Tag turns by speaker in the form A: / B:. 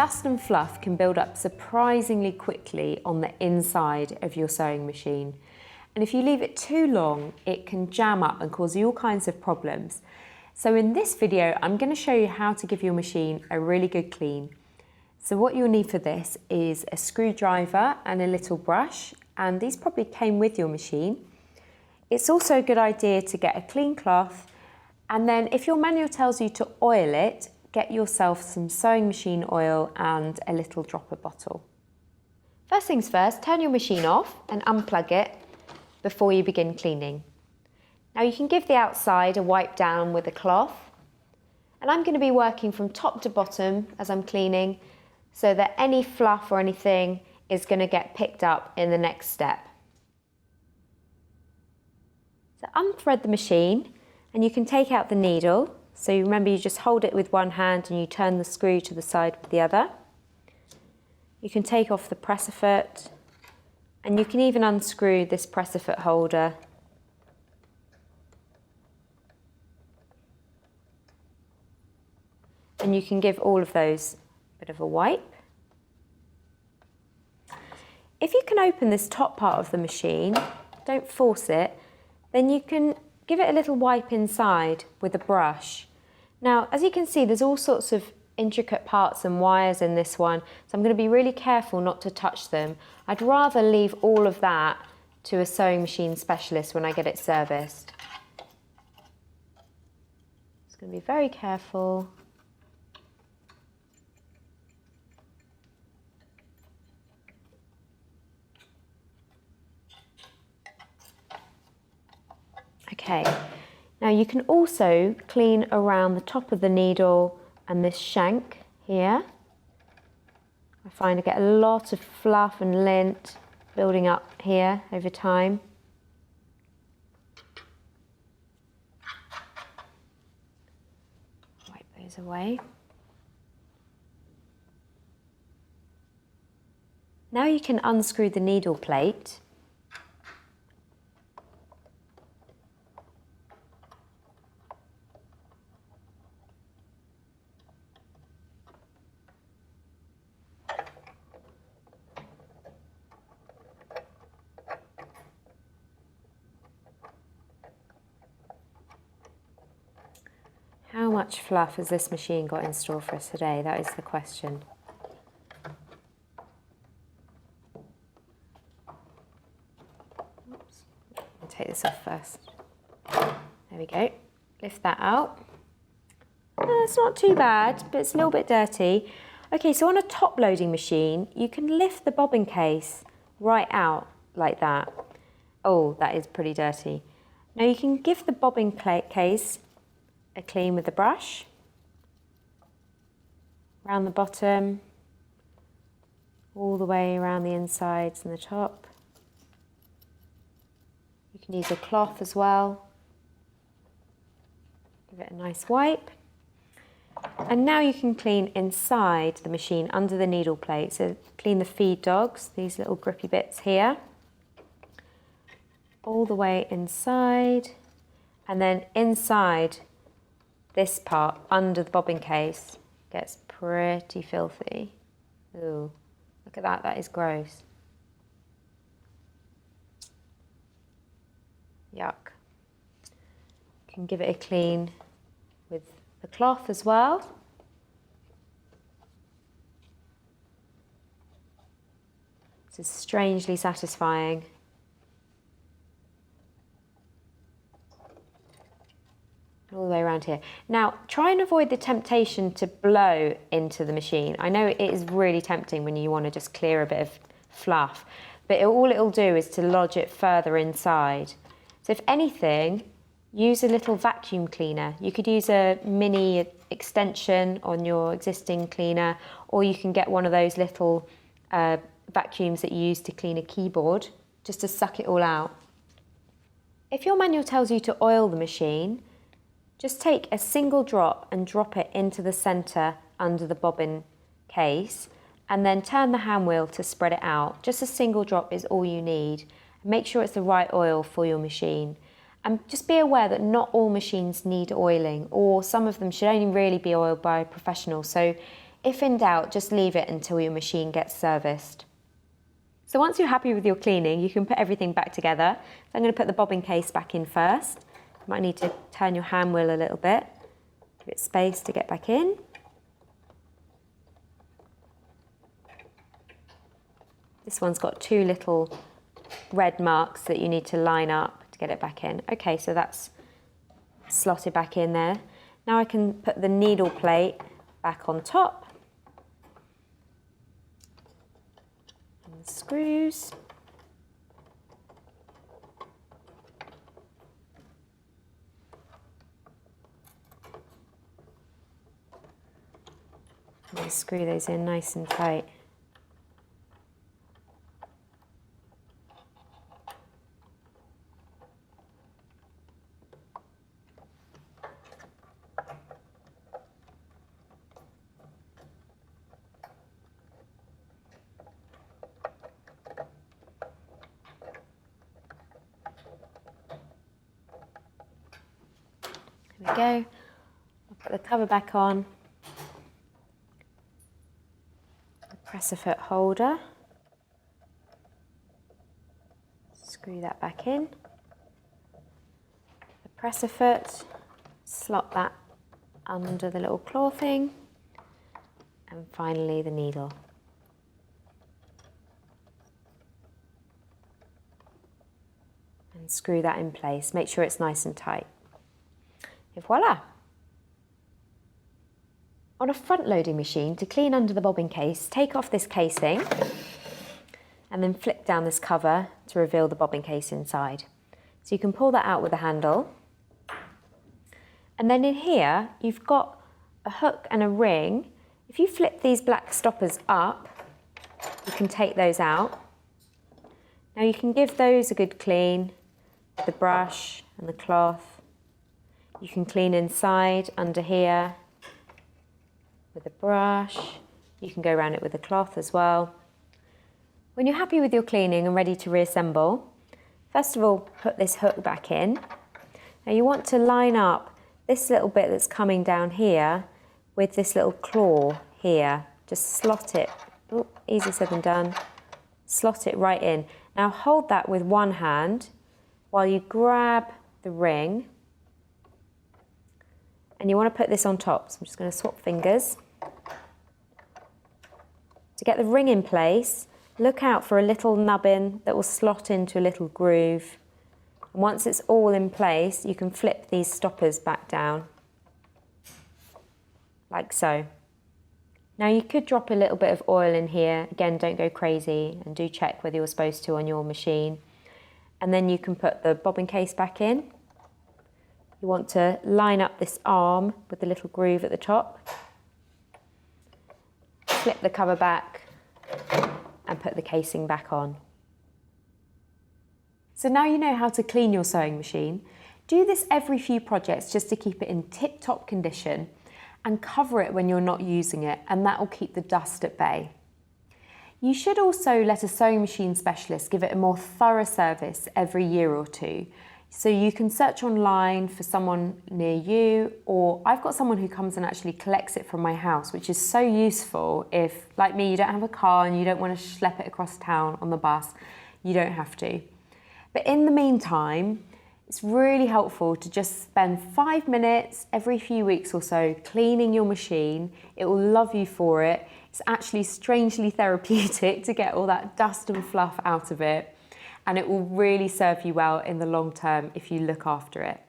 A: dust and fluff can build up surprisingly quickly on the inside of your sewing machine. And if you leave it too long, it can jam up and cause you all kinds of problems. So in this video, I'm going to show you how to give your machine a really good clean. So what you'll need for this is a screwdriver and a little brush, and these probably came with your machine. It's also a good idea to get a clean cloth, and then if your manual tells you to oil it, get yourself some sewing machine oil and a little dropper bottle. First things first, turn your machine off and unplug it before you begin cleaning. Now you can give the outside a wipe down with a cloth, and I'm going to be working from top to bottom as I'm cleaning so that any fluff or anything is going to get picked up in the next step. So unthread the machine and you can take out the needle. So you remember you just hold it with one hand and you turn the screw to the side with the other. You can take off the presser foot, and you can even unscrew this presser foot holder. And you can give all of those a bit of a wipe. If you can open this top part of the machine, don't force it, then you can give it a little wipe inside with a brush. Now, as you can see, there's all sorts of intricate parts and wires in this one, so I'm going to be really careful not to touch them. I'd rather leave all of that to a sewing machine specialist when I get it serviced. Just going to be very careful. Okay, now you can also clean around the top of the needle and this shank here. I find I get a lot of fluff and lint building up here over time. Wipe those away. Now you can unscrew the needle plate. How much fluff has this machine got in store for us today? That is the question. Oops. I'll take this off first. There we go. Lift that out. It's not too bad, but it's a little bit dirty. Okay, so on a top loading machine, you can lift the bobbin case right out like that. Oh, that is pretty dirty. Now you can give the bobbin case a clean with the brush, around the bottom, all the way around the insides and the top. You can use a cloth as well. Give it a nice wipe. And now you can clean inside the machine under the needle plate. So clean the feed dogs, these little grippy bits here, all the way inside, and then inside this part under the bobbin case gets pretty filthy. Ooh, look at that, that is gross. Yuck. You can give it a clean with the cloth as well. This is strangely satisfying. All the way around here. Now, try and avoid the temptation to blow into the machine. I know it is really tempting when you want to just clear a bit of fluff, but all it'll do is to lodge it further inside. So if anything, use a little vacuum cleaner. You could use a mini extension on your existing cleaner, or you can get one of those little vacuums that you use to clean a keyboard, just to suck it all out. If your manual tells you to oil the machine, just take a single drop and drop it into the centre under the bobbin case, and then turn the hand wheel to spread it out. Just a single drop is all you need. Make sure it's the right oil for your machine. And just be aware that not all machines need oiling, or some of them should only really be oiled by a professional. So If in doubt, just leave it until your machine gets serviced. So once you're happy with your cleaning, you can put everything back together. So I'm going to put the bobbin case back in first. You might need to turn your hand wheel a little bit, give it space to get back in. This one's got two little red marks that you need to line up to get it back in. Okay, so that's slotted back in there. Now I can put the needle plate back on top. And the screws. And screw those in nice and tight. There we go. I'll put the cover back on. The presser foot holder. Screw that back in. The presser foot, slot that under the little claw thing. And finally the needle. And screw that in place. Make sure it's nice and tight. And voila! On a front-loading machine, to clean under the bobbin case, take off this casing and then flip down this cover to reveal the bobbin case inside. So you can pull that out with a handle. And then in here, you've got a hook and a ring. If you flip these black stoppers up, you can take those out. Now you can give those a good clean with the brush and the cloth. You can clean inside, under here, with a brush. You can go around it with a cloth as well. When you're happy with your cleaning and ready to reassemble, first of all, put this hook back in. Now you want to line up this little bit that's coming down here with this little claw here. Just slot it, easier said than done. Slot it right in. Now hold that with one hand while you grab the ring. And you want to put this on top, so I'm just going to swap fingers. To get the ring in place, look out for a little nubbin that will slot into a little groove. And once it's all in place, you can flip these stoppers back down, like so. Now you could drop a little bit of oil in here. Again, don't go crazy, and do check whether you're supposed to on your machine. And then you can put the bobbin case back in. You want to line up this arm with the little groove at the top. Flip the cover back and put the casing back on. So now you know how to clean your sewing machine. Do this every few projects just to keep it in tip-top condition, and cover it when you're not using it, and that will keep the dust at bay. You should also let a sewing machine specialist give it a more thorough service every year or two. So you can search online for someone near you, or I've got someone who comes and actually collects it from my house, which is so useful if, like me, you don't have a car and you don't want to schlep it across town on the bus. You don't have to. But in the meantime, it's really helpful to just spend 5 minutes every few weeks or so cleaning your machine. It will love you for it. It's actually strangely therapeutic to get all that dust and fluff out of it. And it will really serve you well in the long term if you look after it.